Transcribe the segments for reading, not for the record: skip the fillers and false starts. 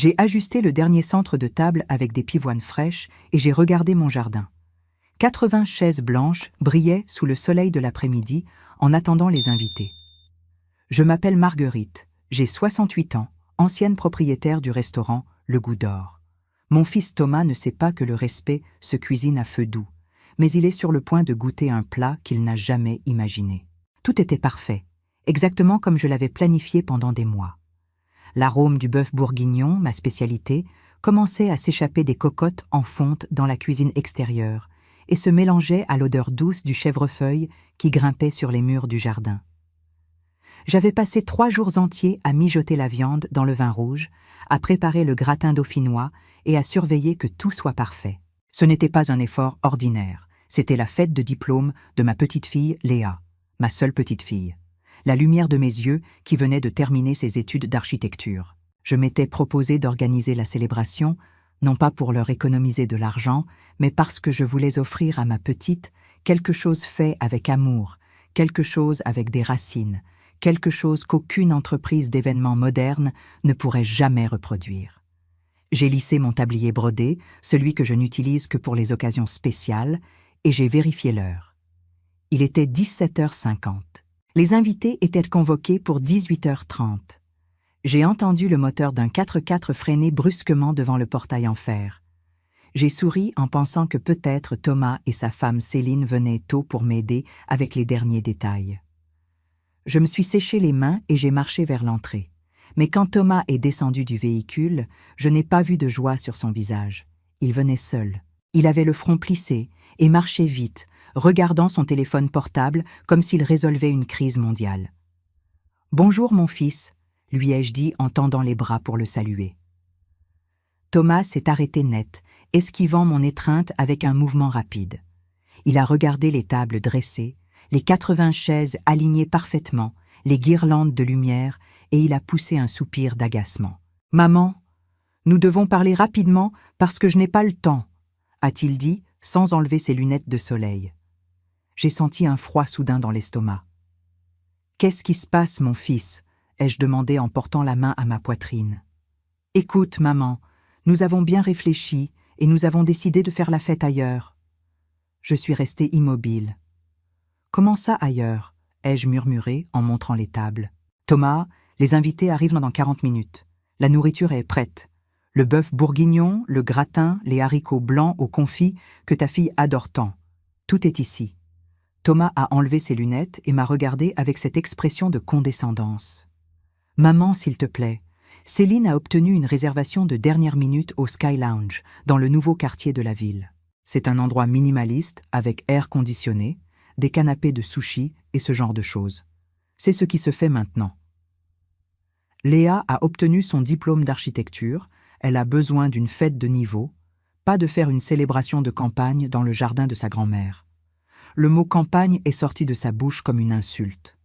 J'ai ajusté le dernier centre de table avec des pivoines fraîches et j'ai regardé mon jardin. 80 chaises blanches brillaient sous le soleil de l'après-midi en attendant les invités. Je m'appelle Marguerite, j'ai 68 ans, ancienne propriétaire du restaurant Le Goût d'Or. Mon fils Thomas ne sait pas que le respect se cuisine à feu doux, mais il est sur le point de goûter un plat qu'il n'a jamais imaginé. Tout était parfait, exactement comme je l'avais planifié pendant des mois. L'arôme du bœuf bourguignon, ma spécialité, commençait à s'échapper des cocottes en fonte dans la cuisine extérieure et se mélangeait à l'odeur douce du chèvrefeuille qui grimpait sur les murs du jardin. J'avais passé 3 jours entiers à mijoter la viande dans le vin rouge, à préparer le gratin dauphinois et à surveiller que tout soit parfait. Ce n'était pas un effort ordinaire, c'était la fête de diplôme de ma petite fille Léa, ma seule petite fille. La lumière de mes yeux qui venait de terminer ses études d'architecture. Je m'étais proposé d'organiser la célébration, non pas pour leur économiser de l'argent, mais parce que je voulais offrir à ma petite quelque chose fait avec amour, quelque chose avec des racines, quelque chose qu'aucune entreprise d'événements modernes ne pourrait jamais reproduire. J'ai lissé mon tablier brodé, celui que je n'utilise que pour les occasions spéciales, et j'ai vérifié l'heure. Il était 17h50. Les invités étaient convoqués pour 18h30. J'ai entendu le moteur d'un 4x4 freiner brusquement devant le portail en fer. J'ai souri en pensant que peut-être Thomas et sa femme Céline venaient tôt pour m'aider avec les derniers détails. Je me suis séché les mains et j'ai marché vers l'entrée. Mais quand Thomas est descendu du véhicule, je n'ai pas vu de joie sur son visage. Il venait seul. Il avait le front plissé et marchait vite, regardant son téléphone portable comme s'il résolvait une crise mondiale. « Bonjour mon fils », lui ai-je dit en tendant les bras pour le saluer. Thomas s'est arrêté net, esquivant mon étreinte avec un mouvement rapide. Il a regardé les tables dressées, les 80 chaises alignées parfaitement, les guirlandes de lumière, et il a poussé un soupir d'agacement. « Maman, nous devons parler rapidement parce que je n'ai pas le temps », a-t-il dit sans enlever ses lunettes de soleil. J'ai senti un froid soudain dans l'estomac. « Qu'est-ce qui se passe, mon fils ?» ai-je demandé en portant la main à ma poitrine. « Écoute, maman, nous avons bien réfléchi et nous avons décidé de faire la fête ailleurs. » Je suis resté immobile. « Comment ça ailleurs ?» ai-je murmuré en montrant les tables. « Thomas, les invités arrivent dans 40 minutes. La nourriture est prête. Le bœuf bourguignon, le gratin, les haricots blancs au confit que ta fille adore tant. Tout est ici. » Thomas a enlevé ses lunettes et m'a regardé avec cette expression de condescendance. « Maman, s'il te plaît, Céline a obtenu une réservation de dernière minute au Sky Lounge, dans le nouveau quartier de la ville. C'est un endroit minimaliste, avec air conditionné, des canapés de sushi et ce genre de choses. C'est ce qui se fait maintenant. Léa a obtenu son diplôme d'architecture, elle a besoin d'une fête de niveau, pas de faire une célébration de campagne dans le jardin de sa grand-mère. Le mot campagne est sorti de sa bouche comme une insulte.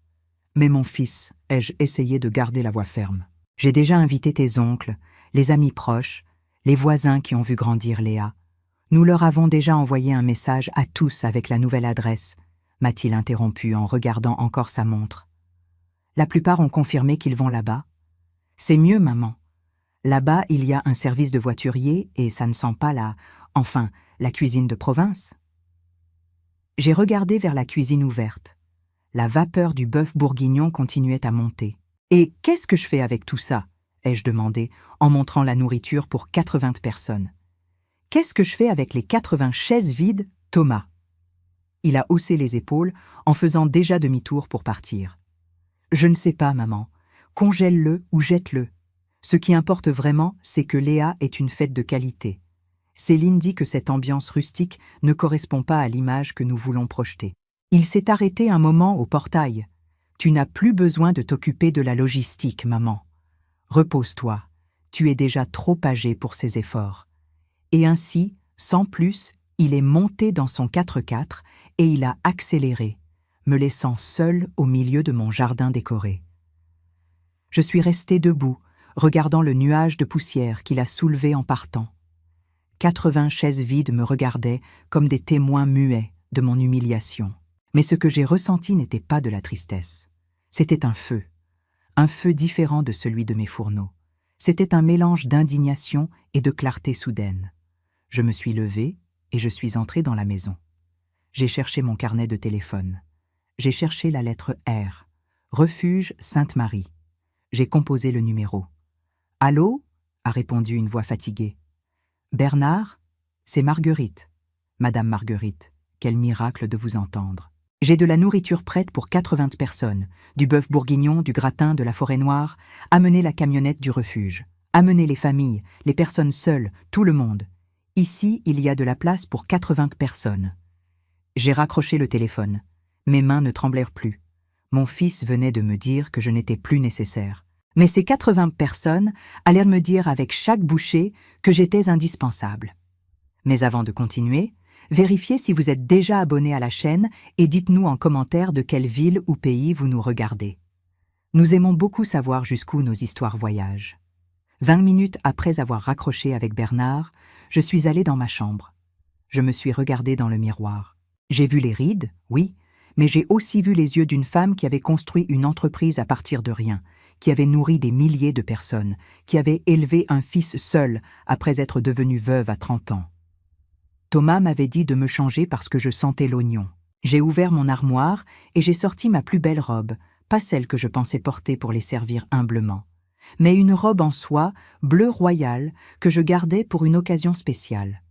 Mais mon fils, ai-je essayé de garder la voix ferme. J'ai déjà invité tes oncles, les amis proches, les voisins qui ont vu grandir Léa. Nous leur avons déjà envoyé un message à tous avec la nouvelle adresse, m'a-t-il interrompu en regardant encore sa montre. La plupart ont confirmé qu'ils vont là-bas. C'est mieux, maman. Là-bas, il y a un service de voiturier et ça ne sent pas la cuisine de province. J'ai regardé vers la cuisine ouverte. La vapeur du bœuf bourguignon continuait à monter. « Et qu'est-ce que je fais avec tout ça ?» ai-je demandé, en montrant la nourriture pour 80 personnes. « Qu'est-ce que je fais avec les 80 chaises vides, Thomas ?» Il a haussé les épaules en faisant déjà demi-tour pour partir. « Je ne sais pas, maman. Congèle-le ou jette-le. Ce qui importe vraiment, c'est que Léa est une fête de qualité. Céline dit que cette ambiance rustique ne correspond pas à l'image que nous voulons projeter. » Il s'est arrêté un moment au portail. « Tu n'as plus besoin de t'occuper de la logistique, maman. Repose-toi, tu es déjà trop âgée pour ces efforts. » Et ainsi, sans plus, il est monté dans son 4x4 et il a accéléré, me laissant seul au milieu de mon jardin décoré. Je suis resté debout, regardant le nuage de poussière qu'il a soulevé en partant. 80 chaises vides me regardaient comme des témoins muets de mon humiliation. Mais ce que j'ai ressenti n'était pas de la tristesse. C'était un feu différent de celui de mes fourneaux. C'était un mélange d'indignation et de clarté soudaine. Je me suis levée et je suis entrée dans la maison. J'ai cherché mon carnet de téléphone. J'ai cherché la lettre R. Refuge Sainte-Marie. J'ai composé le numéro. « Allô » a répondu une voix fatiguée. « Bernard, c'est Marguerite. »« Madame Marguerite, quel miracle de vous entendre. J'ai de la nourriture prête pour 80 personnes, du bœuf bourguignon, du gratin, de la forêt noire. Amenez la camionnette du refuge. Amenez les familles, les personnes seules, tout le monde. Ici, il y a de la place pour 80 personnes. » J'ai raccroché le téléphone. Mes mains ne tremblèrent plus. Mon fils venait de me dire que je n'étais plus nécessaire. Mais ces 80 personnes allèrent me dire avec chaque bouchée que j'étais indispensable. Mais avant de continuer, vérifiez si vous êtes déjà abonné à la chaîne et dites-nous en commentaire de quelle ville ou pays vous nous regardez. Nous aimons beaucoup savoir jusqu'où nos histoires voyagent. 20 minutes après avoir raccroché avec Bernard, je suis allée dans ma chambre. Je me suis regardée dans le miroir. J'ai vu les rides, oui, mais j'ai aussi vu les yeux d'une femme qui avait construit une entreprise à partir de rien, qui avait nourri des milliers de personnes, qui avait élevé un fils seul après être devenue veuve à 30 ans. Thomas m'avait dit de me changer parce que je sentais l'oignon. J'ai ouvert mon armoire et j'ai sorti ma plus belle robe, pas celle que je pensais porter pour les servir humblement, mais une robe en soie, bleu royal, que je gardais pour une occasion spéciale.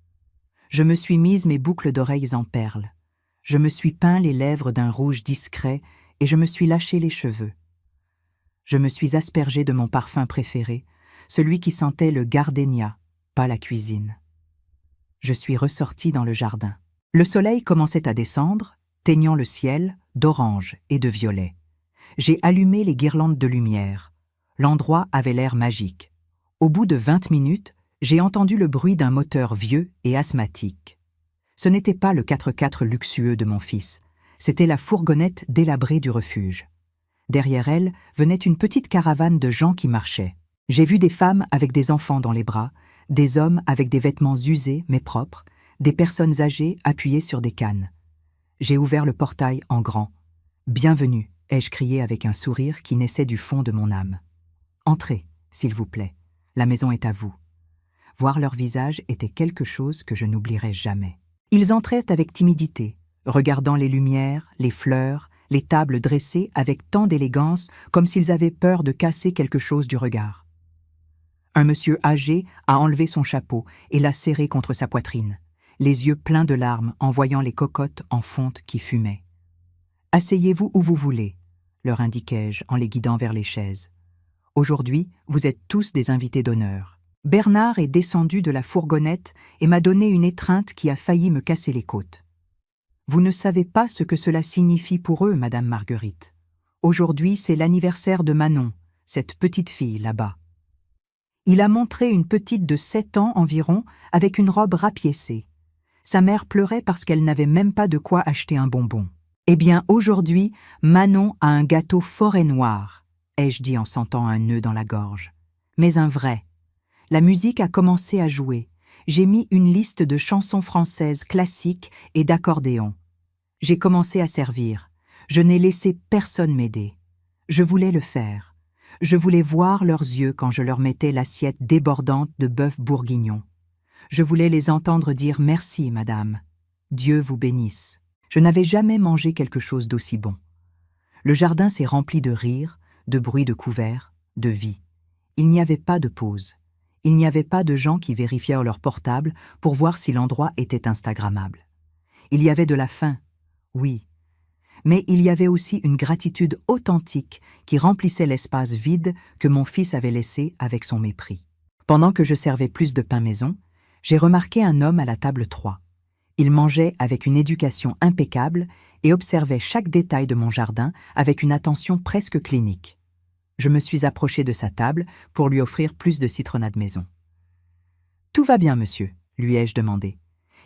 Je me suis mise mes boucles d'oreilles en perles. Je me suis peint les lèvres d'un rouge discret et je me suis lâché les cheveux. Je me suis aspergée de mon parfum préféré, celui qui sentait le gardénia, pas la cuisine. Je suis ressortie dans le jardin. Le soleil commençait à descendre, teignant le ciel d'orange et de violet. J'ai allumé les guirlandes de lumière. L'endroit avait l'air magique. Au bout de 20 minutes, j'ai entendu le bruit d'un moteur vieux et asthmatique. Ce n'était pas le 4x4 luxueux de mon fils, c'était la fourgonnette délabrée du refuge. Derrière elle venait une petite caravane de gens qui marchaient. J'ai vu des femmes avec des enfants dans les bras, des hommes avec des vêtements usés mais propres, des personnes âgées appuyées sur des cannes. J'ai ouvert le portail en grand. « Bienvenue » ai-je crié avec un sourire qui naissait du fond de mon âme. « Entrez, s'il vous plaît, la maison est à vous. » Voir leur visage était quelque chose que je n'oublierai jamais. Ils entraient avec timidité, regardant les lumières, les fleurs, les tables dressées avec tant d'élégance comme s'ils avaient peur de casser quelque chose du regard. Un monsieur âgé a enlevé son chapeau et l'a serré contre sa poitrine, les yeux pleins de larmes en voyant les cocottes en fonte qui fumaient. « Asseyez-vous où vous voulez », leur indiquai-je en les guidant vers les chaises. « Aujourd'hui, vous êtes tous des invités d'honneur. » Bernard est descendu de la fourgonnette et m'a donné une étreinte qui a failli me casser les côtes. « Vous ne savez pas ce que cela signifie pour eux, Madame Marguerite. Aujourd'hui, c'est l'anniversaire de Manon, cette petite fille là-bas. » Il a montré une petite de 7 ans environ avec une robe rapiécée. Sa mère pleurait parce qu'elle n'avait même pas de quoi acheter un bonbon. « Eh bien, aujourd'hui, Manon a un gâteau forêt noire, » ai-je dit en sentant un nœud dans la gorge. « Mais un vrai. » La musique a commencé à jouer. J'ai mis une liste de chansons françaises classiques et d'accordéons. J'ai commencé à servir. Je n'ai laissé personne m'aider. Je voulais le faire. Je voulais voir leurs yeux quand je leur mettais l'assiette débordante de bœuf bourguignon. Je voulais les entendre dire « Merci, madame. Dieu vous bénisse. » Je n'avais jamais mangé quelque chose d'aussi bon. Le jardin s'est rempli de rires, de bruits de couverts, de vie. Il n'y avait pas de pause. Il n'y avait pas de gens qui vérifiaient leur portable pour voir si l'endroit était instagrammable. Il y avait de la faim, oui, mais il y avait aussi une gratitude authentique qui remplissait l'espace vide que mon fils avait laissé avec son mépris. Pendant que je servais plus de pain maison, j'ai remarqué un homme à la table 3. Il mangeait avec une éducation impeccable et observait chaque détail de mon jardin avec une attention presque clinique. Je me suis approchée de sa table pour lui offrir plus de citronnade maison. « Tout va bien, monsieur ?» lui ai-je demandé.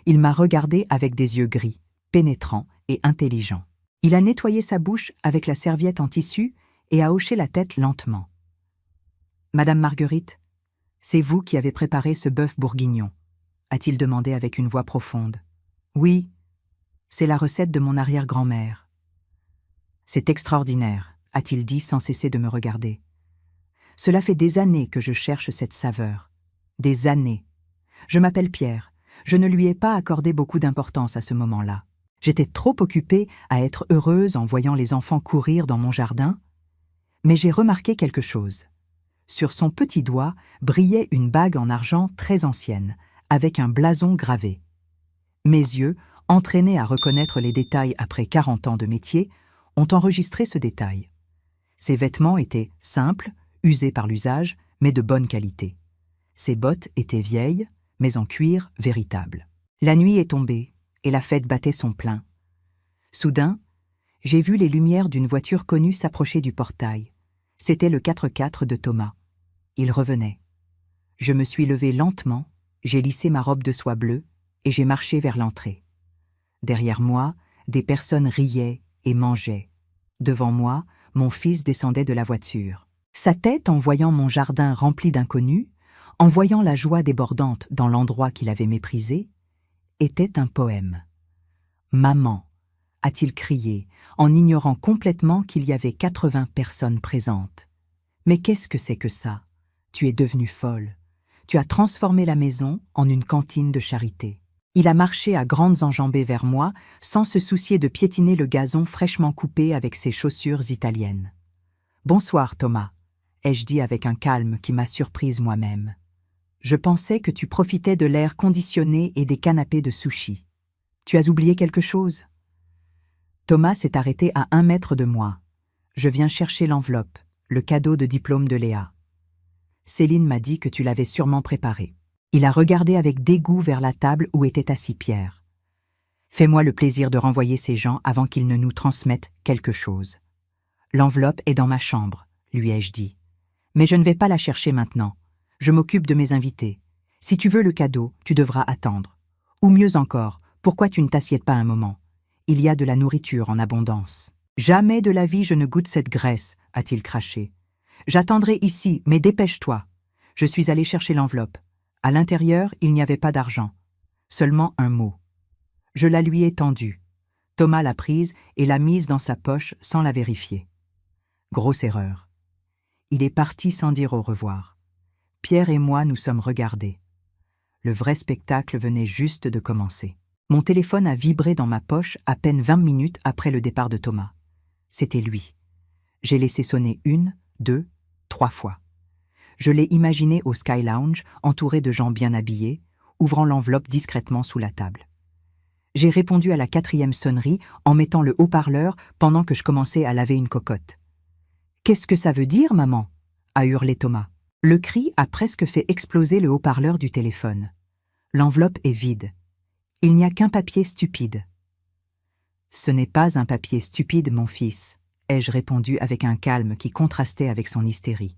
Il m'a regardé avec des yeux gris, pénétrants et intelligents. Il a nettoyé sa bouche avec la serviette en tissu et a hoché la tête lentement. « Madame Marguerite, c'est vous qui avez préparé ce bœuf bourguignon ?» a-t-il demandé avec une voix profonde. « Oui, c'est la recette de mon arrière-grand-mère. »« C'est extraordinaire », a-t-il dit sans cesser de me regarder. Cela fait des années que je cherche cette saveur. Des années. Je m'appelle Pierre. Je ne lui ai pas accordé beaucoup d'importance à ce moment-là. J'étais trop occupée à être heureuse en voyant les enfants courir dans mon jardin, mais j'ai remarqué quelque chose. Sur son petit doigt brillait une bague en argent très ancienne, avec un blason gravé. Mes yeux, entraînés à reconnaître les détails après 40 ans de métier, ont enregistré ce détail. Ses vêtements étaient simples, usés par l'usage, mais de bonne qualité. Ses bottes étaient vieilles, mais en cuir véritable. La nuit est tombée, et la fête battait son plein. Soudain, j'ai vu les lumières d'une voiture connue s'approcher du portail. C'était le 4x4 de Thomas. Il revenait. Je me suis levée lentement, j'ai lissé ma robe de soie bleue, et j'ai marché vers l'entrée. Derrière moi, des personnes riaient et mangeaient. Devant moi, mon fils descendait de la voiture. Sa tête, en voyant mon jardin rempli d'inconnus, en voyant la joie débordante dans l'endroit qu'il avait méprisé, était un poème. « Maman !» a-t-il crié, en ignorant complètement qu'il y avait 80 personnes présentes. « Mais qu'est-ce que c'est que ça? Tu es devenue folle. Tu as transformé la maison en une cantine de charité. » Il a marché à grandes enjambées vers moi, sans se soucier de piétiner le gazon fraîchement coupé avec ses chaussures italiennes. « Bonsoir, Thomas », ai-je dit avec un calme qui m'a surprise moi-même. « Je pensais que tu profitais de l'air conditionné et des canapés de sushi. Tu as oublié quelque chose ?» Thomas s'est arrêté à 1 mètre de moi. Je viens chercher l'enveloppe, le cadeau de diplôme de Léa. Céline m'a dit que tu l'avais sûrement préparé. Il a regardé avec dégoût vers la table où était assis Pierre. Fais-moi le plaisir de renvoyer ces gens avant qu'ils ne nous transmettent quelque chose. L'enveloppe est dans ma chambre, lui ai-je dit. Mais je ne vais pas la chercher maintenant. Je m'occupe de mes invités. Si tu veux le cadeau, tu devras attendre. Ou mieux encore, pourquoi tu ne t'assieds pas un moment? Il y a de la nourriture en abondance. Jamais de la vie je ne goûte cette graisse, a-t-il craché. J'attendrai ici, mais dépêche-toi. Je suis allé chercher l'enveloppe. À l'intérieur, il n'y avait pas d'argent. Seulement un mot. Je la lui ai tendue. Thomas l'a prise et l'a mise dans sa poche sans la vérifier. Grosse erreur. Il est parti sans dire au revoir. Pierre et moi nous sommes regardés. Le vrai spectacle venait juste de commencer. Mon téléphone a vibré dans ma poche à peine 20 minutes après le départ de Thomas. C'était lui. J'ai laissé sonner 1, 2, 3 fois. Je l'ai imaginé au Sky Lounge, entouré de gens bien habillés, ouvrant l'enveloppe discrètement sous la table. J'ai répondu à la 4e sonnerie en mettant le haut-parleur pendant que je commençais à laver une cocotte. « Qu'est-ce que ça veut dire, maman ?» a hurlé Thomas. Le cri a presque fait exploser le haut-parleur du téléphone. L'enveloppe est vide. Il n'y a qu'un papier stupide. « Ce n'est pas un papier stupide, mon fils, » ai-je répondu avec un calme qui contrastait avec son hystérie.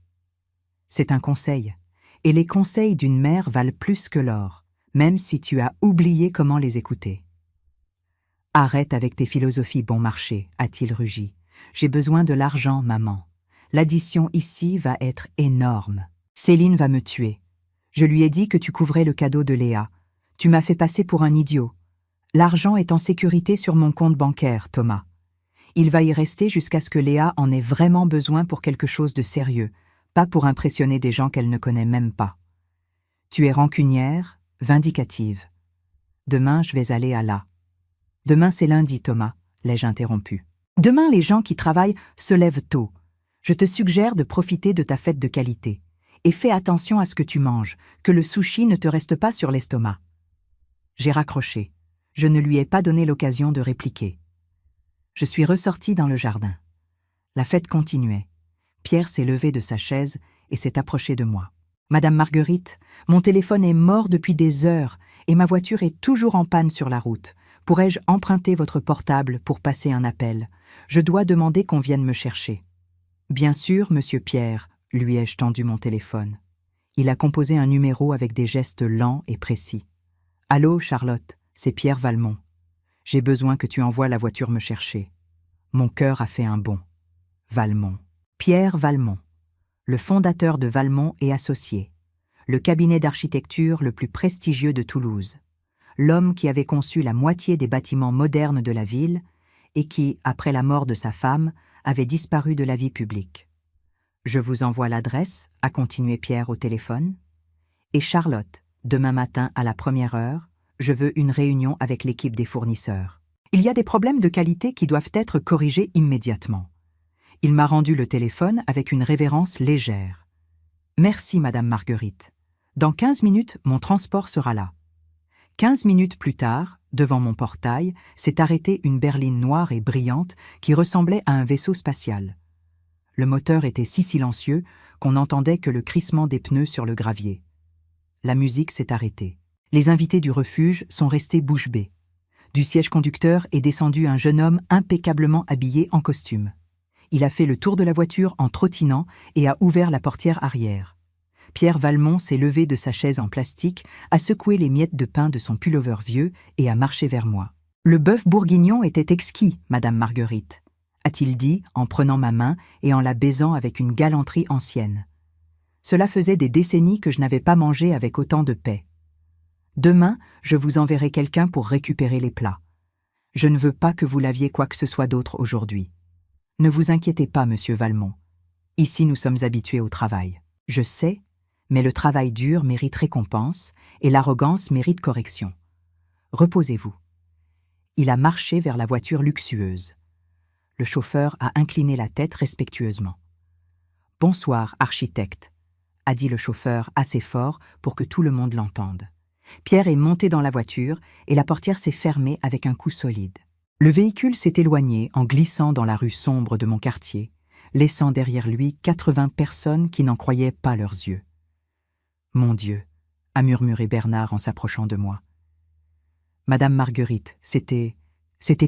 C'est un conseil, et les conseils d'une mère valent plus que l'or, même si tu as oublié comment les écouter. « Arrête avec tes philosophies bon marché, a-t-il rugi. J'ai besoin de l'argent, maman. L'addition ici va être énorme. Céline va me tuer. Je lui ai dit que tu couvrais le cadeau de Léa. Tu m'as fait passer pour un idiot. L'argent est en sécurité sur mon compte bancaire, Thomas. Il va y rester jusqu'à ce que Léa en ait vraiment besoin pour quelque chose de sérieux, pas pour impressionner des gens qu'elle ne connaît même pas. Tu es rancunière, vindicative. Demain, je vais aller à la. Demain, c'est lundi, Thomas, l'ai-je interrompu. Demain, les gens qui travaillent se lèvent tôt. Je te suggère de profiter de ta fête de qualité. Et fais attention à ce que tu manges, que le sushi ne te reste pas sur l'estomac. J'ai raccroché. Je ne lui ai pas donné l'occasion de répliquer. Je suis ressortie dans le jardin. La fête continuait. Pierre s'est levé de sa chaise et s'est approché de moi. « Madame Marguerite, mon téléphone est mort depuis des heures et ma voiture est toujours en panne sur la route. Pourrais-je emprunter votre portable pour passer un appel? Je dois demander qu'on vienne me chercher. » « Bien sûr, monsieur Pierre, » lui ai-je tendu mon téléphone. Il a composé un numéro avec des gestes lents et précis. « Allô, Charlotte, c'est Pierre Valmont. J'ai besoin que tu envoies la voiture me chercher. » Mon cœur a fait un bond. Valmont. Pierre Valmont, le fondateur de Valmont et Associés, le cabinet d'architecture le plus prestigieux de Toulouse, l'homme qui avait conçu la moitié des bâtiments modernes de la ville et qui, après la mort de sa femme, avait disparu de la vie publique. Je vous envoie l'adresse, a continué Pierre au téléphone. Et Charlotte, demain matin à la 1 heure, je veux une réunion avec l'équipe des fournisseurs. Il y a des problèmes de qualité qui doivent être corrigés immédiatement. Il m'a rendu le téléphone avec une révérence légère. Merci, Madame Marguerite. Dans 15 minutes, mon transport sera là. 15 minutes plus tard, devant mon portail, s'est arrêtée une berline noire et brillante qui ressemblait à un vaisseau spatial. Le moteur était si silencieux qu'on n'entendait que le crissement des pneus sur le gravier. La musique s'est arrêtée. Les invités du refuge sont restés bouche bée. Du siège conducteur est descendu un jeune homme impeccablement habillé en costume. Il a fait le tour de la voiture en trottinant et a ouvert la portière arrière. Pierre Valmont s'est levé de sa chaise en plastique, a secoué les miettes de pain de son pullover vieux et a marché vers moi. « Le bœuf bourguignon était exquis, Madame Marguerite », a-t-il dit en prenant ma main et en la baisant avec une galanterie ancienne. Cela faisait des décennies que je n'avais pas mangé avec autant de paix. Demain, je vous enverrai quelqu'un pour récupérer les plats. Je ne veux pas que vous laviez quoi que ce soit d'autre aujourd'hui. Ne vous inquiétez pas, Monsieur Valmont. Ici, nous sommes habitués au travail. Je sais, mais le travail dur mérite récompense et l'arrogance mérite correction. Reposez-vous. Il a marché vers la voiture luxueuse. Le chauffeur a incliné la tête respectueusement. « Bonsoir, architecte », a dit le chauffeur assez fort pour que tout le monde l'entende. Pierre est monté dans la voiture et la portière s'est fermée avec un coup solide. Le véhicule s'est éloigné en glissant dans la rue sombre de mon quartier, laissant derrière lui 80 personnes qui n'en croyaient pas leurs yeux. « Mon Dieu », a murmuré Bernard en s'approchant de moi. « Madame Marguerite, c'était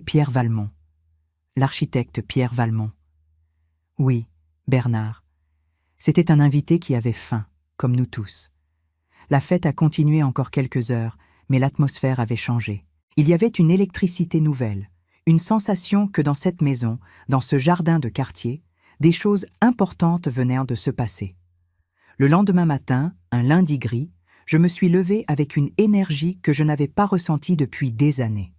Pierre Valmont. L'architecte Pierre Valmont. » Oui, Bernard. C'était un invité qui avait faim, comme nous tous. La fête a continué encore quelques heures, mais l'atmosphère avait changé. Il y avait une électricité nouvelle, une sensation que dans cette maison, dans ce jardin de quartier, des choses importantes venaient de se passer. Le lendemain matin, un lundi gris, je me suis levé avec une énergie que je n'avais pas ressentie depuis des années.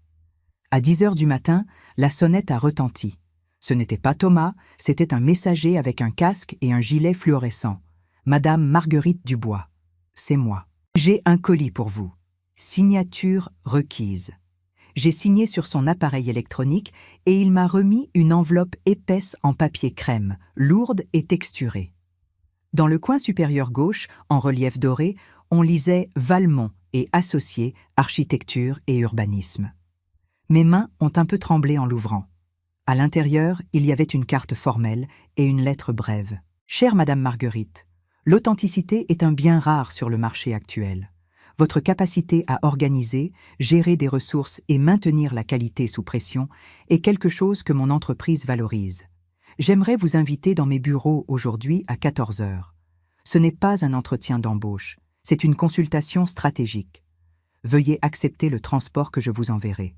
À 10 heures du matin, la sonnette a retenti. Ce n'était pas Thomas, c'était un messager avec un casque et un gilet fluorescent. Madame Marguerite Dubois. C'est moi. J'ai un colis pour vous. Signature requise. J'ai signé sur son appareil électronique et il m'a remis une enveloppe épaisse en papier crème, lourde et texturée. Dans le coin supérieur gauche, en relief doré, on lisait « Valmont et associés, architecture et urbanisme ». Mes mains ont un peu tremblé en l'ouvrant. À l'intérieur, il y avait une carte formelle et une lettre brève. « Chère Madame Marguerite, l'authenticité est un bien rare sur le marché actuel. Votre capacité à organiser, gérer des ressources et maintenir la qualité sous pression est quelque chose que mon entreprise valorise. J'aimerais vous inviter dans mes bureaux aujourd'hui à 14 heures. Ce n'est pas un entretien d'embauche, c'est une consultation stratégique. Veuillez accepter le transport que je vous enverrai.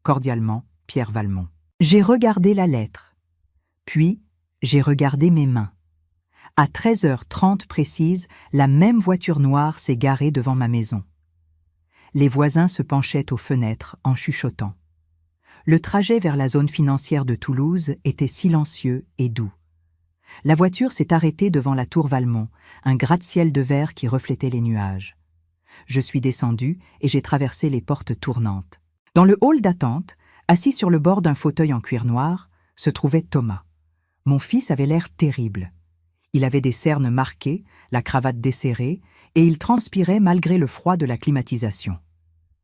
Cordialement, Pierre Valmont. » J'ai regardé la lettre. Puis, j'ai regardé mes mains. À 13h30 précise, la même voiture noire s'est garée devant ma maison. Les voisins se penchaient aux fenêtres en chuchotant. Le trajet vers la zone financière de Toulouse était silencieux et doux. La voiture s'est arrêtée devant la tour Valmont, un gratte-ciel de verre qui reflétait les nuages. Je suis descendu et j'ai traversé les portes tournantes. Dans le hall d'attente, assis sur le bord d'un fauteuil en cuir noir, se trouvait Thomas. Mon fils avait l'air terrible. Il avait des cernes marquées, la cravate desserrée, et il transpirait malgré le froid de la climatisation.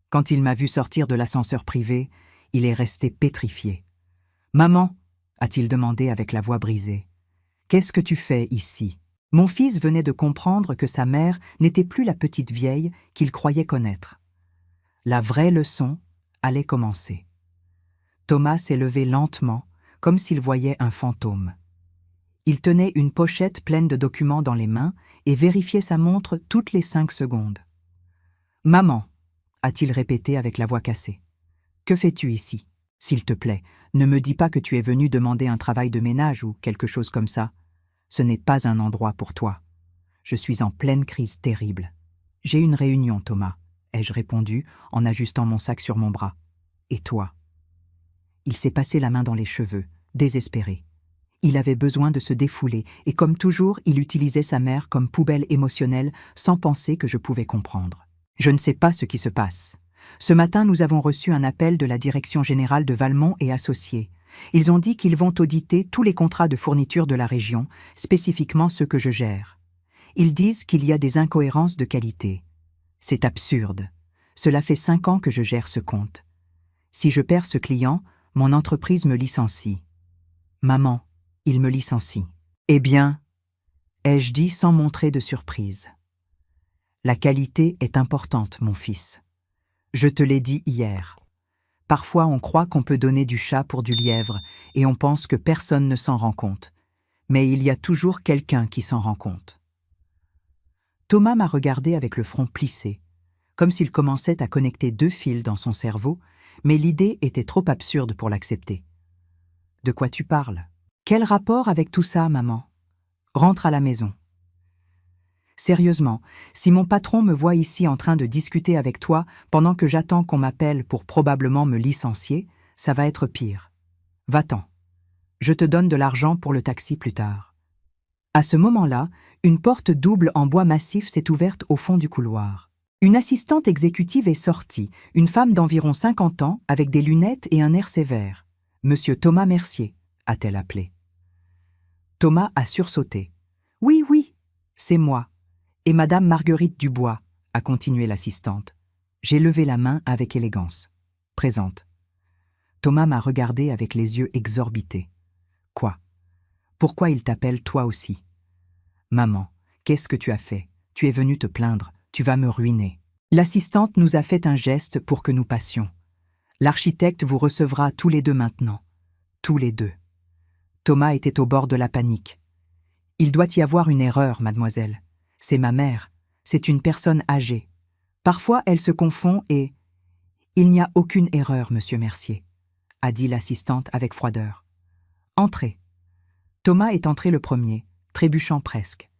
Quand il m'a vu sortir de l'ascenseur privé, il est resté pétrifié. « Maman » a-t-il demandé avec la voix brisée. « Qu'est-ce que tu fais ici ?» Mon fils venait de comprendre que sa mère n'était plus la petite vieille qu'il croyait connaître. La vraie leçon allait commencer. Thomas s'est levé lentement, comme s'il voyait un fantôme. Il tenait une pochette pleine de documents dans les mains et vérifiait sa montre toutes les 5 secondes. « Maman » a-t-il répété avec la voix cassée. « Que fais-tu ici? S'il te plaît, ne me dis pas que tu es venu demander un travail de ménage ou quelque chose comme ça. Ce n'est pas un endroit pour toi. Je suis en pleine crise terrible. J'ai une réunion, Thomas, ai-je répondu en ajustant mon sac sur mon bras. Et toi? Il s'est passé la main dans les cheveux, désespéré. Il avait besoin de se défouler, et comme toujours, il utilisait sa mère comme poubelle émotionnelle sans penser que je pouvais comprendre. Je ne sais pas ce qui se passe. Ce matin, nous avons reçu un appel de la direction générale de Valmont et Associés. Ils ont dit qu'ils vont auditer tous les contrats de fourniture de la région, spécifiquement ceux que je gère. Ils disent qu'il y a des incohérences de qualité. C'est absurde. Cela fait 5 ans que je gère ce compte. Si je perds ce client, mon entreprise me licencie. Maman, il me licencie. Eh bien, ai-je dit sans montrer de surprise. La qualité est importante, mon fils. Je te l'ai dit hier. Parfois on croit qu'on peut donner du chat pour du lièvre et on pense que personne ne s'en rend compte. Mais il y a toujours quelqu'un qui s'en rend compte. Thomas m'a regardé avec le front plissé, comme s'il commençait à connecter 2 fils dans son cerveau, mais l'idée était trop absurde pour l'accepter. De quoi tu parles? Quel rapport avec tout ça, maman? Rentre à la maison. Sérieusement, si mon patron me voit ici en train de discuter avec toi pendant que j'attends qu'on m'appelle pour probablement me licencier, ça va être pire. Va-t'en. Je te donne de l'argent pour le taxi plus tard. À ce moment-là, une porte double en bois massif s'est ouverte au fond du couloir. Une assistante exécutive est sortie, une femme d'environ 50 ans avec des lunettes et un air sévère. « Monsieur Thomas Mercier », a-t-elle appelé. Thomas a sursauté. « Oui, oui, c'est moi. Et Madame Marguerite Dubois », a continué l'assistante. J'ai levé la main avec élégance. « Présente ». Thomas m'a regardé avec les yeux exorbités. « Quoi? Pourquoi il t'appelle toi aussi? » « Maman, qu'est-ce que tu as fait? Tu es venue te plaindre, tu vas me ruiner. » L'assistante nous a fait un geste pour que nous passions. « L'architecte vous recevra tous les deux maintenant. » Tous les deux. Thomas était au bord de la panique. « Il doit y avoir une erreur, mademoiselle. C'est ma mère. C'est une personne âgée. Parfois, elle se confond et... »« Il n'y a aucune erreur, monsieur Mercier, » a dit l'assistante avec froideur. « Entrez. » Thomas est entré le premier, trébuchant presque.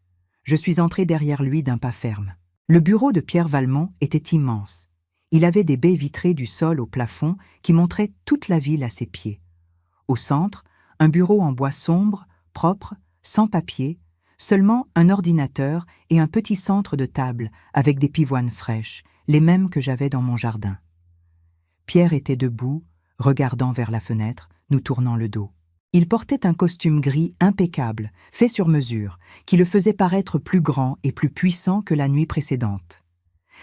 Je suis entré derrière lui d'un pas ferme. Le bureau de Pierre Valmont était immense. Il avait des baies vitrées du sol au plafond qui montraient toute la ville à ses pieds. Au centre, un bureau en bois sombre, propre, sans papier, seulement un ordinateur et un petit centre de table avec des pivoines fraîches, les mêmes que j'avais dans mon jardin. Pierre était debout, regardant vers la fenêtre, nous tournant le dos. Il portait un costume gris impeccable, fait sur mesure, qui le faisait paraître plus grand et plus puissant que la nuit précédente.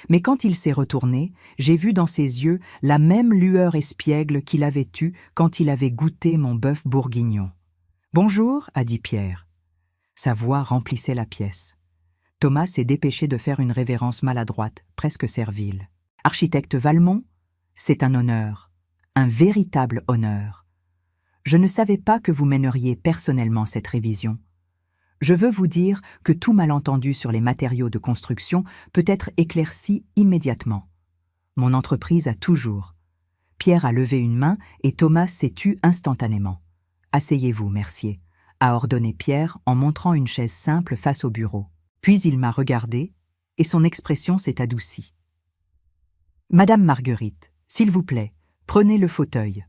Mais quand il s'est retourné, j'ai vu dans ses yeux la même lueur espiègle qu'il avait eue quand il avait goûté mon bœuf bourguignon. « Bonjour » a dit Pierre. Sa voix remplissait la pièce. Thomas s'est dépêché de faire une révérence maladroite, presque servile. « Architecte Valmont, c'est un honneur, un véritable honneur. Je ne savais pas que vous mèneriez personnellement cette révision. Je veux vous dire que tout malentendu sur les matériaux de construction peut être éclairci immédiatement. Mon entreprise a toujours. » Pierre a levé une main et Thomas s'est tu instantanément. « Asseyez-vous, Mercier », a ordonné Pierre en montrant une chaise simple face au bureau. Puis il m'a regardé et son expression s'est adoucie. « Madame Marguerite, s'il vous plaît, prenez le fauteuil. »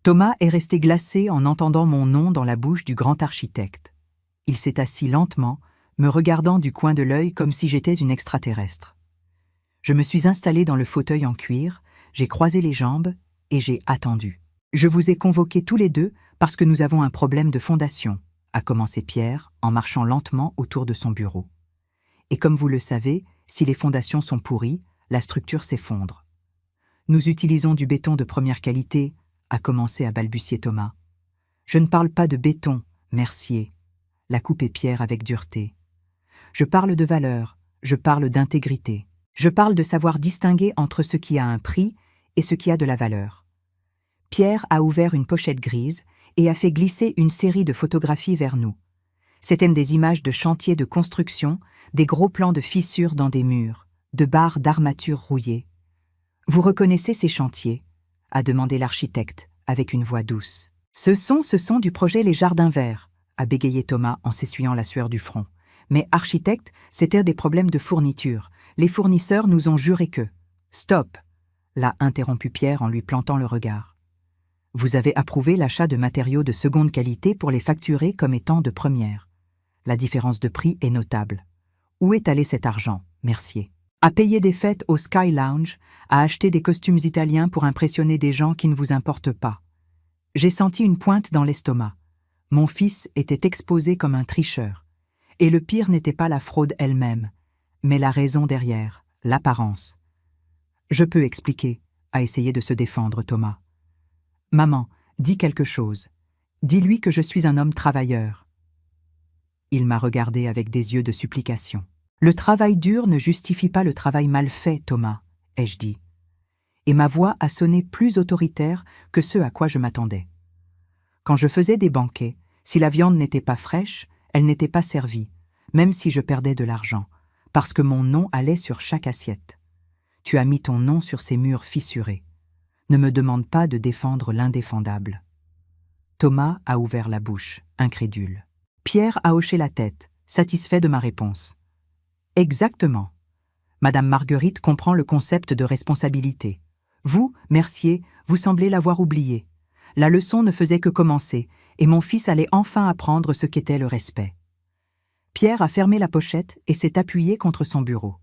Thomas est resté glacé en entendant mon nom dans la bouche du grand architecte. Il s'est assis lentement, me regardant du coin de l'œil comme si j'étais une extraterrestre. Je me suis installé dans le fauteuil en cuir, j'ai croisé les jambes et j'ai attendu. « Je vous ai convoqués tous les deux parce que nous avons un problème de fondation », a commencé Pierre en marchant lentement autour de son bureau. « Et comme vous le savez, si les fondations sont pourries, la structure s'effondre. Nous utilisons du béton de première qualité, » a commencé à balbutier Thomas. « Je ne parle pas de béton, Mercier, » l'a coupé Pierre avec dureté. « Je parle de valeur, je parle d'intégrité. Je parle de savoir distinguer entre ce qui a un prix et ce qui a de la valeur. » Pierre a ouvert une pochette grise et a fait glisser une série de photographies vers nous. C'étaient des images de chantiers de construction, des gros plans de fissures dans des murs, de barres d'armature rouillées. « Vous reconnaissez ces chantiers ?» a demandé l'architecte, avec une voix douce. « Ce sont du projet Les Jardins Verts », a bégayé Thomas en s'essuyant la sueur du front. « Mais architecte, c'était des problèmes de fourniture. Les fournisseurs nous ont juré que... »« Stop !» l'a interrompu Pierre en lui plantant le regard. « Vous avez approuvé l'achat de matériaux de seconde qualité pour les facturer comme étant de première. La différence de prix est notable. Où est allé cet argent, Mercier? À payer des fêtes au Sky Lounge, à acheter des costumes italiens pour impressionner des gens qui ne vous importent pas. J'ai senti une pointe dans l'estomac. Mon fils était exposé comme un tricheur. Et le pire n'était pas la fraude elle-même, mais la raison derrière, l'apparence. Je peux expliquer, a essayé de se défendre Thomas. Maman, dis quelque chose. Dis-lui que je suis un homme travailleur. Il m'a regardé avec des yeux de supplication. Le travail dur ne justifie pas le travail mal fait, Thomas, ai-je dit. Et ma voix a sonné plus autoritaire que ce à quoi je m'attendais. Quand je faisais des banquets, si la viande n'était pas fraîche, elle n'était pas servie, même si je perdais de l'argent, parce que mon nom allait sur chaque assiette. Tu as mis ton nom sur ces murs fissurés. Ne me demande pas de défendre l'indéfendable. Thomas a ouvert la bouche, incrédule. Pierre a hoché la tête, satisfait de ma réponse. Exactement. Madame Marguerite comprend le concept de responsabilité. Vous, Mercier, vous semblez l'avoir oublié. La leçon ne faisait que commencer, et mon fils allait enfin apprendre ce qu'était le respect. Pierre a fermé la pochette et s'est appuyé contre son bureau.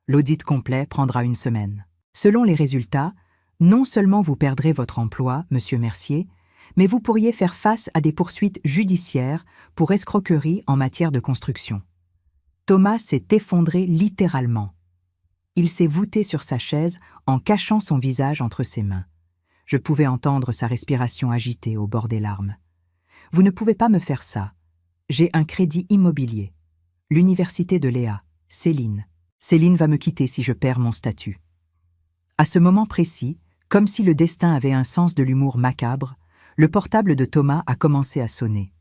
L'audit complet prendra 1 semaine. Selon les résultats, non seulement vous perdrez votre emploi, monsieur Mercier, mais vous pourriez faire face à des poursuites judiciaires pour escroquerie en matière de construction. Thomas s'est effondré littéralement. Il s'est voûté sur sa chaise en cachant son visage entre ses mains. Je pouvais entendre sa respiration agitée au bord des larmes. « Vous ne pouvez pas me faire ça. J'ai un crédit immobilier. L'université de Léa, Céline. Céline va me quitter si je perds mon statut. » À ce moment précis, comme si le destin avait un sens de l'humour macabre, le portable de Thomas a commencé à sonner.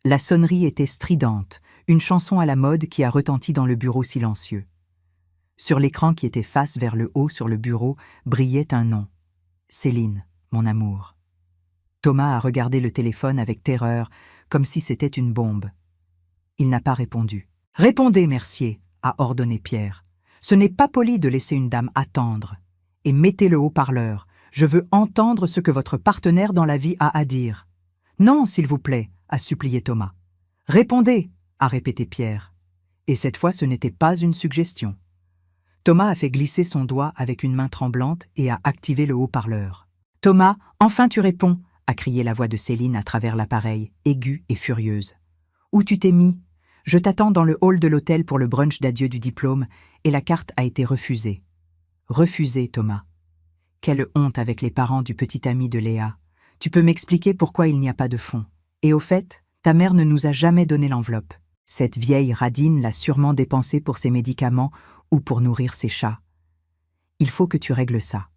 La sonnerie était stridente, une chanson à la mode qui a retenti dans le bureau silencieux. Sur l'écran qui était face vers le haut sur le bureau brillait un nom. Céline, mon amour. Thomas a regardé le téléphone avec terreur, comme si c'était une bombe. Il n'a pas répondu. « Répondez, Mercier !» a ordonné Pierre. « Ce n'est pas poli de laisser une dame attendre. Et mettez le haut-parleur. Je veux entendre ce que votre partenaire dans la vie a à dire. »« Non, s'il vous plaît !» a supplié Thomas. « Répondez !» a répété Pierre. Et cette fois, ce n'était pas une suggestion. Thomas a fait glisser son doigt avec une main tremblante et a activé le haut-parleur. « Thomas, enfin tu réponds !» a crié la voix de Céline à travers l'appareil, aiguë et furieuse. « Où tu t'es mis ? Je t'attends dans le hall de l'hôtel pour le brunch d'adieu du diplôme et la carte a été refusée. » Refusée, Thomas. Quelle honte avec les parents du petit ami de Léa. Tu peux m'expliquer pourquoi il n'y a pas de fonds. Et au fait, ta mère ne nous a jamais donné l'enveloppe. Cette vieille radine l'a sûrement dépensée pour ses médicaments ou pour nourrir ses chats. Il faut que tu règles ça.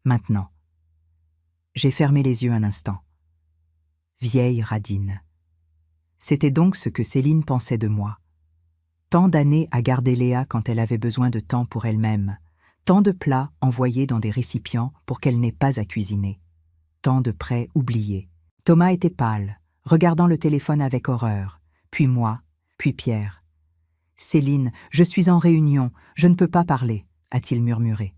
Maintenant. J'ai fermé les yeux un instant. Vieille radine. C'était donc ce que Céline pensait de moi. Tant d'années à garder Léa quand elle avait besoin de temps pour elle-même. Tant de plats envoyés dans des récipients pour qu'elle n'ait pas à cuisiner. Tant de prêts oubliés. Thomas était pâle, regardant le téléphone avec horreur. Puis moi, puis Pierre. « Céline, je suis en réunion, je ne peux pas parler », a-t-il murmuré.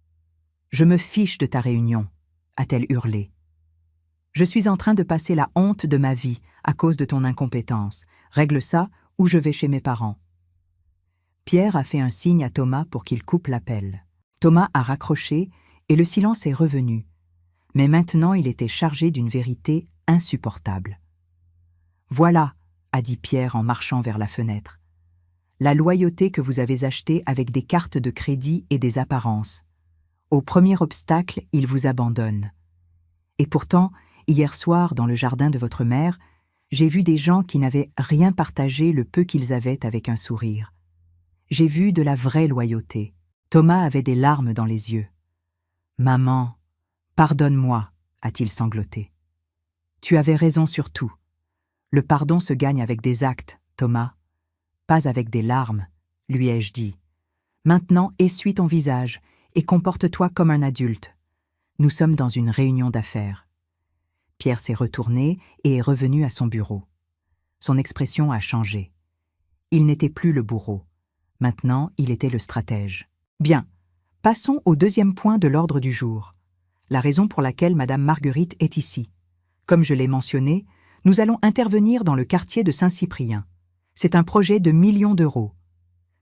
« Je me fiche de ta réunion », a-t-elle hurlé. « Je suis en train de passer la honte de ma vie à cause de ton incompétence. Règle ça ou je vais chez mes parents. » Pierre a fait un signe à Thomas pour qu'il coupe l'appel. Thomas a raccroché et le silence est revenu. Mais maintenant il était chargé d'une vérité insupportable. « Voilà », a dit Pierre en marchant vers la fenêtre. « La loyauté que vous avez achetée avec des cartes de crédit et des apparences. Au premier obstacle, il vous abandonne. Et pourtant, hier soir, dans le jardin de votre mère, j'ai vu des gens qui n'avaient rien partagé le peu qu'ils avaient avec un sourire. J'ai vu de la vraie loyauté. » Thomas avait des larmes dans les yeux. « Maman, pardonne-moi, » a-t-il sangloté. « Tu avais raison sur tout. Le pardon se gagne avec des actes, Thomas. Pas avec des larmes, lui ai-je dit. Maintenant, essuie ton visage et comporte-toi comme un adulte. Nous sommes dans une réunion d'affaires. » Pierre s'est retourné et est revenu à son bureau. Son expression a changé. Il n'était plus le bourreau. Maintenant, il était le stratège. Bien, passons au deuxième point de l'ordre du jour. la raison pour laquelle Madame Marguerite est ici. Comme je l'ai mentionné, nous allons intervenir dans le quartier de Saint-Cyprien. C'est un projet de millions d'euros.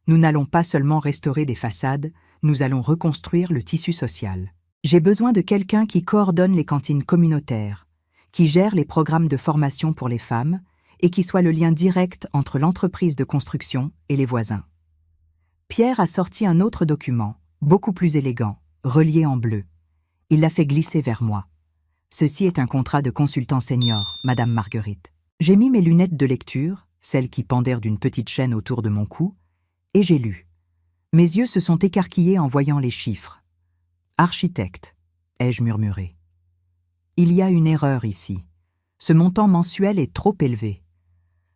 Nous n'allons pas seulement restaurer des façades, nous allons reconstruire le tissu social. J'ai besoin de quelqu'un qui coordonne les cantines communautaires, qui gère les programmes de formation pour les femmes et qui soit le lien direct entre l'entreprise de construction et les voisins. Pierre a sorti un autre document, beaucoup plus élégant, relié en bleu. Il l'a fait glisser vers moi. Ceci est un contrat de consultant senior, Madame Marguerite. J'ai mis mes lunettes de lecture, celles qui pendèrent d'une petite chaîne autour de mon cou, et j'ai lu. Mes yeux se sont écarquillés en voyant les chiffres. Architecte, ai-je murmuré. Il y a une erreur ici. Ce montant mensuel est trop élevé.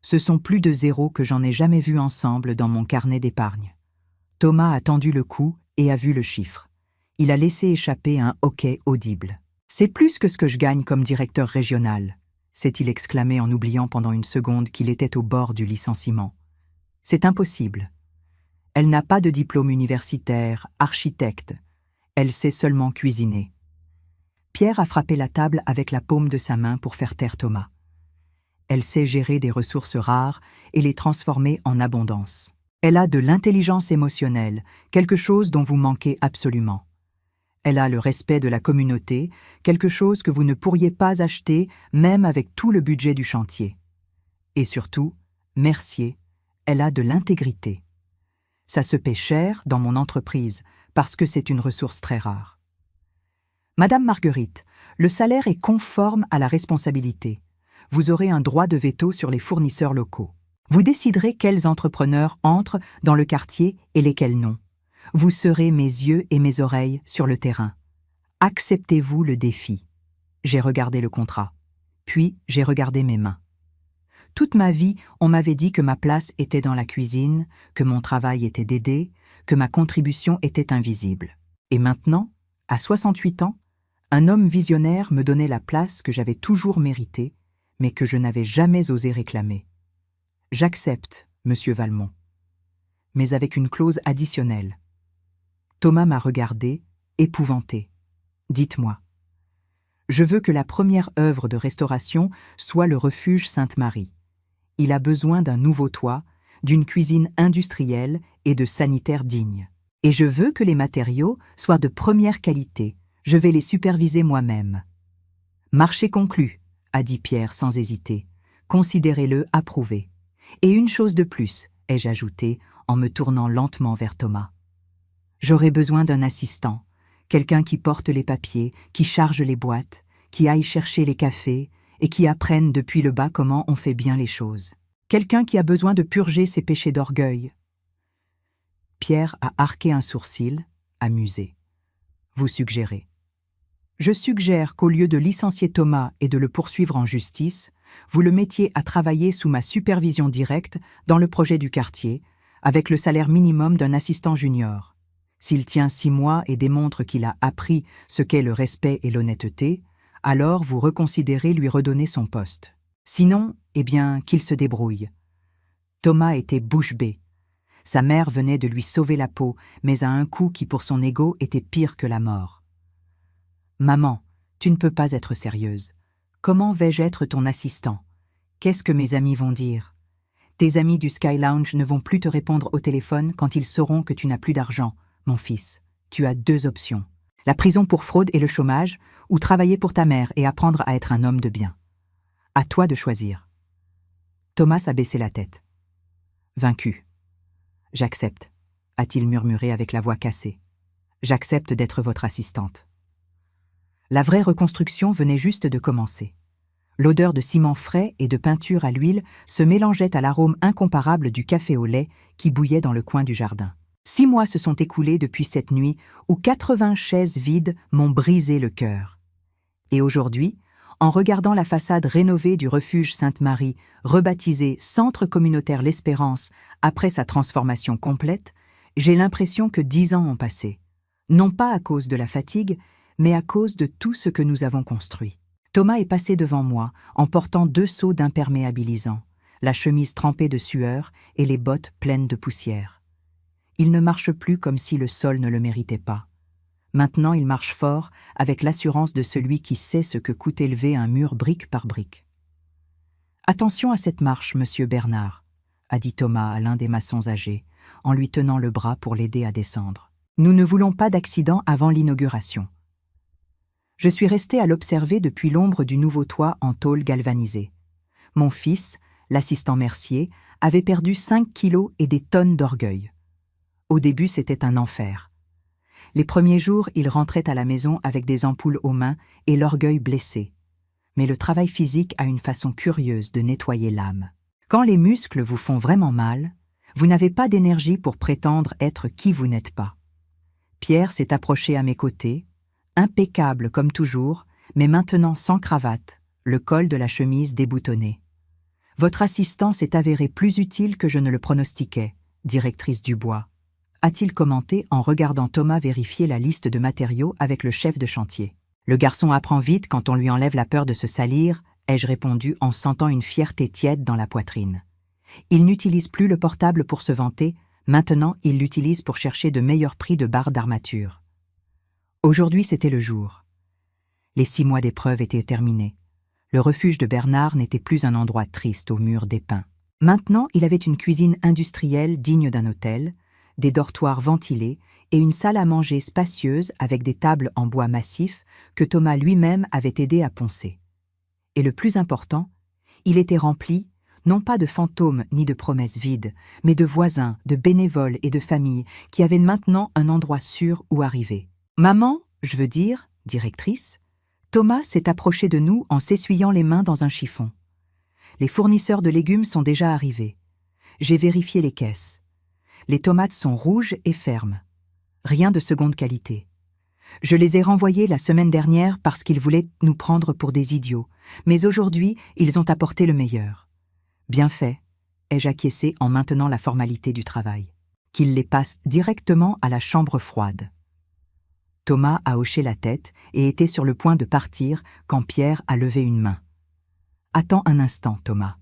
Ce sont plus de zéros que j'en ai jamais vu ensemble dans mon carnet d'épargne. Thomas a tendu le cou et a vu le chiffre. Il a laissé échapper un hoquet audible. « C'est plus que ce que je gagne comme directeur régional », s'est-il exclamé en oubliant pendant une seconde qu'il était au bord du licenciement. « C'est impossible. Elle n'a pas de diplôme universitaire, architecte. Elle sait seulement cuisiner. » Pierre a frappé la table avec la paume de sa main pour faire taire Thomas. Elle sait gérer des ressources rares et les transformer en abondance. Elle a de l'intelligence émotionnelle, quelque chose dont vous manquez absolument. Elle a le respect de la communauté, quelque chose que vous ne pourriez pas acheter même avec tout le budget du chantier. Et surtout, Mercier, elle a de l'intégrité. Ça se paie cher dans mon entreprise parce que c'est une ressource très rare. Madame Marguerite, le salaire est conforme à la responsabilité. Vous aurez un droit de veto sur les fournisseurs locaux. Vous déciderez quels entrepreneurs entrent dans le quartier et lesquels non. Vous serez mes yeux et mes oreilles sur le terrain. Acceptez-vous le défi? J'ai regardé le contrat. Puis j'ai regardé mes mains. Toute ma vie, on m'avait dit que ma place était dans la cuisine, que mon travail était d'aider, que ma contribution était invisible. Et maintenant, à 68 ans, un homme visionnaire me donnait la place que j'avais toujours méritée, mais que je n'avais jamais osé réclamer. J'accepte, Monsieur Valmont, mais avec une clause additionnelle. Thomas m'a regardé, épouvanté. Dites-moi. Je veux que la première œuvre de restauration soit le refuge Sainte-Marie. Il a besoin d'un nouveau toit, d'une cuisine industrielle et de sanitaires dignes. Et je veux que les matériaux soient de première qualité. Je vais les superviser moi-même. Marché conclu, a dit Pierre sans hésiter. Considérez-le approuvé. Et une chose de plus, ai-je ajouté en me tournant lentement vers Thomas. J'aurai besoin d'un assistant, quelqu'un qui porte les papiers, qui charge les boîtes, qui aille chercher les cafés et qui apprenne depuis le bas comment on fait bien les choses. Quelqu'un qui a besoin de purger ses péchés d'orgueil. Pierre a arqué un sourcil, amusé. Vous suggérez. Je suggère qu'au lieu de licencier Thomas et de le poursuivre en justice, vous le mettiez à travailler sous ma supervision directe dans le projet du quartier, avec le salaire minimum d'un assistant junior. S'il tient 6 mois et démontre qu'il a appris ce qu'est le respect et l'honnêteté, alors vous reconsidérez lui redonner son poste. Sinon, eh bien, qu'il se débrouille. Thomas était bouche bée. Sa mère venait de lui sauver la peau, mais à un coup qui pour son ego était pire que la mort. « Maman, tu ne peux pas être sérieuse. Comment vais-je être ton assistant? Qu'est-ce que mes amis vont dire? Tes amis du Sky Lounge ne vont plus te répondre au téléphone quand ils sauront que tu n'as plus d'argent. Mon fils, tu as 2 options. La prison pour fraude et le chômage, ou travailler pour ta mère et apprendre à être un homme de bien. À toi de choisir. » Thomas a baissé la tête. Vaincu. « J'accepte, a-t-il murmuré avec la voix cassée. J'accepte d'être votre assistante. » La vraie reconstruction venait juste de commencer. L'odeur de ciment frais et de peinture à l'huile se mélangeait à l'arôme incomparable du café au lait qui bouillait dans le coin du jardin. 6 mois se sont écoulés depuis cette nuit où 80 chaises vides m'ont brisé le cœur. Et aujourd'hui, en regardant la façade rénovée du refuge Sainte-Marie, rebaptisé Centre communautaire L'Espérance après sa transformation complète, j'ai l'impression que 10 ans ont passé. Non pas à cause de la fatigue, mais à cause de tout ce que nous avons construit. Thomas est passé devant moi en portant 2 seaux d'imperméabilisant, la chemise trempée de sueur et les bottes pleines de poussière. Il ne marche plus comme si le sol ne le méritait pas. Maintenant il marche fort, avec l'assurance de celui qui sait ce que coûte élever un mur brique par brique. « Attention à cette marche, monsieur Bernard », a dit Thomas à l'un des maçons âgés, en lui tenant le bras pour l'aider à descendre. « Nous ne voulons pas d'accident avant l'inauguration. » Je suis resté à l'observer depuis l'ombre du nouveau toit en tôle galvanisée. Mon fils, l'assistant Mercier, avait perdu 5 kilos et des tonnes d'orgueil. Au début, c'était un enfer. Les premiers jours, il rentrait à la maison avec des ampoules aux mains et l'orgueil blessé. Mais le travail physique a une façon curieuse de nettoyer l'âme. Quand les muscles vous font vraiment mal, vous n'avez pas d'énergie pour prétendre être qui vous n'êtes pas. Pierre s'est approché à mes côtés, impeccable comme toujours, mais maintenant sans cravate, le col de la chemise déboutonné. « Votre assistant s'est avéré plus utile que je ne le pronostiquais, directrice Dubois », a-t-il commenté en regardant Thomas vérifier la liste de matériaux avec le chef de chantier. « Le garçon apprend vite quand on lui enlève la peur de se salir », ai-je répondu en sentant une fierté tiède dans la poitrine. Il n'utilise plus le portable pour se vanter, maintenant il l'utilise pour chercher de meilleurs prix de barres d'armature. Aujourd'hui c'était le jour. Les 6 mois d'épreuve étaient terminés. Le refuge de Bernard n'était plus un endroit triste aux murs dépeints. Maintenant il avait une cuisine industrielle digne d'un hôtel, des dortoirs ventilés et une salle à manger spacieuse avec des tables en bois massif que Thomas lui-même avait aidé à poncer. Et le plus important, il était rempli, non pas de fantômes ni de promesses vides, mais de voisins, de bénévoles et de familles qui avaient maintenant un endroit sûr où arriver. « Maman, je veux dire, directrice », Thomas s'est approché de nous en s'essuyant les mains dans un chiffon. « Les fournisseurs de légumes sont déjà arrivés. J'ai vérifié les caisses. Les tomates sont rouges et fermes. Rien de seconde qualité. Je les ai renvoyés la semaine dernière parce qu'ils voulaient nous prendre pour des idiots, mais aujourd'hui, ils ont apporté le meilleur. Bien fait, ai-je acquiescé en maintenant la formalité du travail. Qu'ils les passent directement à la chambre froide. » Thomas a hoché la tête et était sur le point de partir quand Pierre a levé une main. « Attends un instant, Thomas. »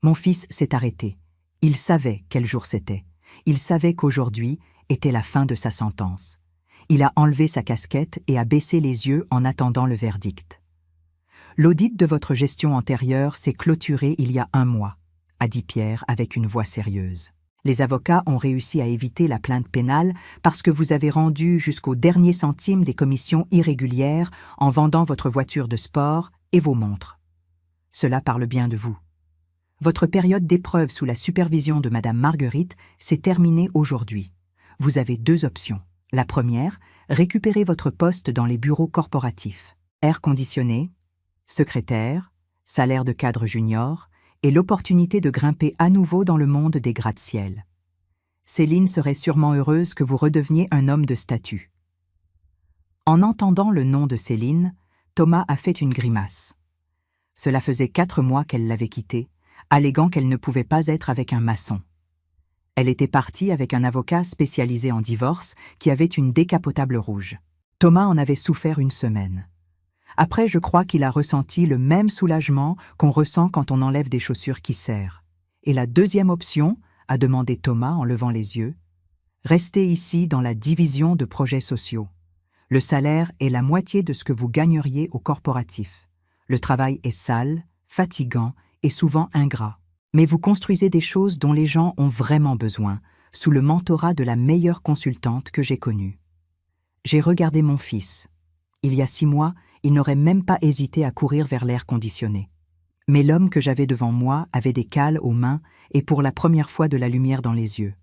Mon fils s'est arrêté. Il savait quel jour c'était. Il savait qu'aujourd'hui était la fin de sa sentence. Il a enlevé sa casquette et a baissé les yeux en attendant le verdict. « L'audit de votre gestion antérieure s'est clôturé il y a 1 mois, » a dit Pierre avec une voix sérieuse. « Les avocats ont réussi à éviter la plainte pénale parce que vous avez rendu jusqu'au dernier centime des commissions irrégulières en vendant votre voiture de sport et vos montres. Cela parle bien de vous. Votre période d'épreuve sous la supervision de Madame Marguerite s'est terminée aujourd'hui. Vous avez 2 options. La première, récupérer votre poste dans les bureaux corporatifs. Air conditionné, secrétaire, salaire de cadre junior et l'opportunité de grimper à nouveau dans le monde des gratte-ciel. Céline serait sûrement heureuse que vous redeveniez un homme de statut. » En entendant le nom de Céline, Thomas a fait une grimace. Cela faisait 4 mois qu'elle l'avait quitté, alléguant qu'elle ne pouvait pas être avec un maçon. Elle était partie avec un avocat spécialisé en divorce qui avait une décapotable rouge. Thomas en avait souffert 1 semaine. Après, je crois qu'il a ressenti le même soulagement qu'on ressent quand on enlève des chaussures qui serrent. Et la deuxième option, a demandé Thomas en levant les yeux, restez ici dans la division de projets sociaux. Le salaire est la moitié de ce que vous gagneriez au corporatif. Le travail est sale, fatigant et souvent ingrat. Mais vous construisez des choses dont les gens ont vraiment besoin, sous le mentorat de la meilleure consultante que j'ai connue. J'ai regardé mon fils. Il y a 6 mois, il n'aurait même pas hésité à courir vers l'air conditionné. Mais l'homme que j'avais devant moi avait des cales aux mains et pour la première fois de la lumière dans les yeux.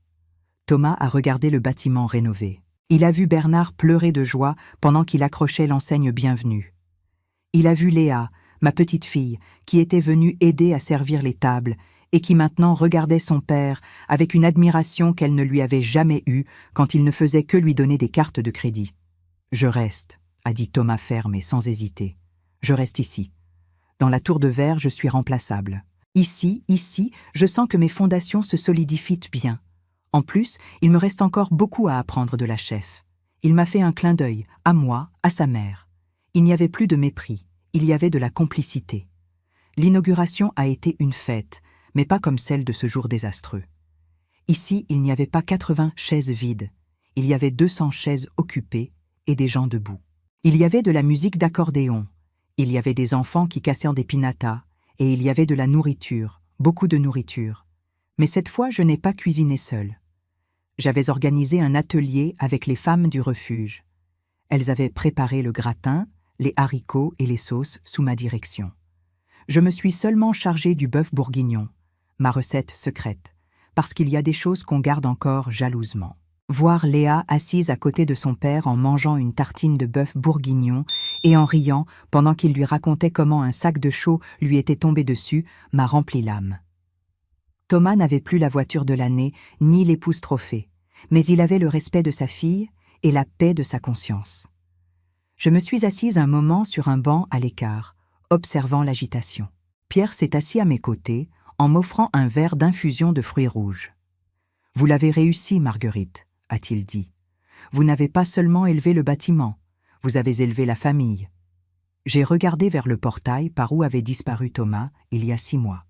Thomas a regardé le bâtiment rénové. Il a vu Bernard pleurer de joie pendant qu'il accrochait l'enseigne Bienvenue. Il a vu Léa, ma petite fille, qui était venue aider à servir les tables et qui maintenant regardait son père avec une admiration qu'elle ne lui avait jamais eue quand il ne faisait que lui donner des cartes de crédit. « Je reste », a dit Thomas ferme et sans hésiter. « Je reste ici. Dans la tour de verre, je suis remplaçable. Ici, je sens que mes fondations se solidifient bien. En plus, il me reste encore beaucoup à apprendre de la chef. Il m'a fait un clin d'œil, à moi, à sa mère. Il n'y avait plus de mépris, il y avait de la complicité. L'inauguration a été une fête, mais pas comme celle de ce jour désastreux. Ici, il n'y avait pas 80 chaises vides, il y avait 200 chaises occupées et des gens debout. Il y avait de la musique d'accordéon, il y avait des enfants qui cassaient des pinatas, et il y avait de la nourriture, beaucoup de nourriture. Mais cette fois, je n'ai pas cuisiné seule. J'avais organisé un atelier avec les femmes du refuge. Elles avaient préparé le gratin, les haricots et les sauces sous ma direction. Je me suis seulement chargée du bœuf bourguignon, ma recette secrète, parce qu'il y a des choses qu'on garde encore jalousement. Voir Léa assise à côté de son père en mangeant une tartine de bœuf bourguignon et en riant pendant qu'il lui racontait comment un sac de chaux lui était tombé dessus m'a rempli l'âme. Thomas n'avait plus la voiture de l'année ni l'épouse trophée, mais il avait le respect de sa fille et la paix de sa conscience. Je me suis assise un moment sur un banc à l'écart, observant l'agitation. Pierre s'est assis à mes côtés en m'offrant un verre d'infusion de fruits rouges. « Vous l'avez réussi, Marguerite », a-t-il dit. « Vous n'avez pas seulement élevé le bâtiment, vous avez élevé la famille. » J'ai regardé vers le portail par où avait disparu Thomas il y a 6 mois.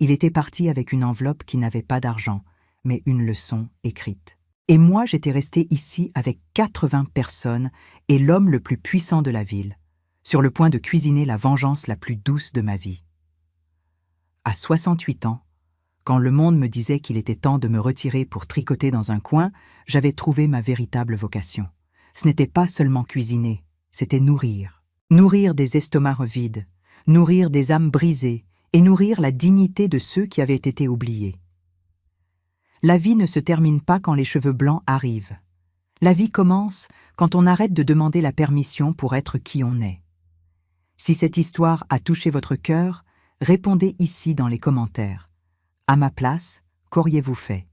Il était parti avec une enveloppe qui n'avait pas d'argent, mais une leçon écrite. Et moi, j'étais restée ici avec 80 personnes et l'homme le plus puissant de la ville, sur le point de cuisiner la vengeance la plus douce de ma vie. À 68 ans, quand le monde me disait qu'il était temps de me retirer pour tricoter dans un coin, j'avais trouvé ma véritable vocation. Ce n'était pas seulement cuisiner, c'était nourrir. Nourrir des estomacs vides, nourrir des âmes brisées et nourrir la dignité de ceux qui avaient été oubliés. La vie ne se termine pas quand les cheveux blancs arrivent. La vie commence quand on arrête de demander la permission pour être qui on est. Si cette histoire a touché votre cœur, répondez ici dans les commentaires. À ma place, qu'auriez-vous fait?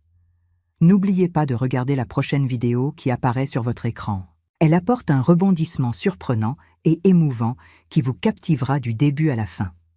N'oubliez pas de regarder la prochaine vidéo qui apparaît sur votre écran. Elle apporte un rebondissement surprenant et émouvant qui vous captivera du début à la fin.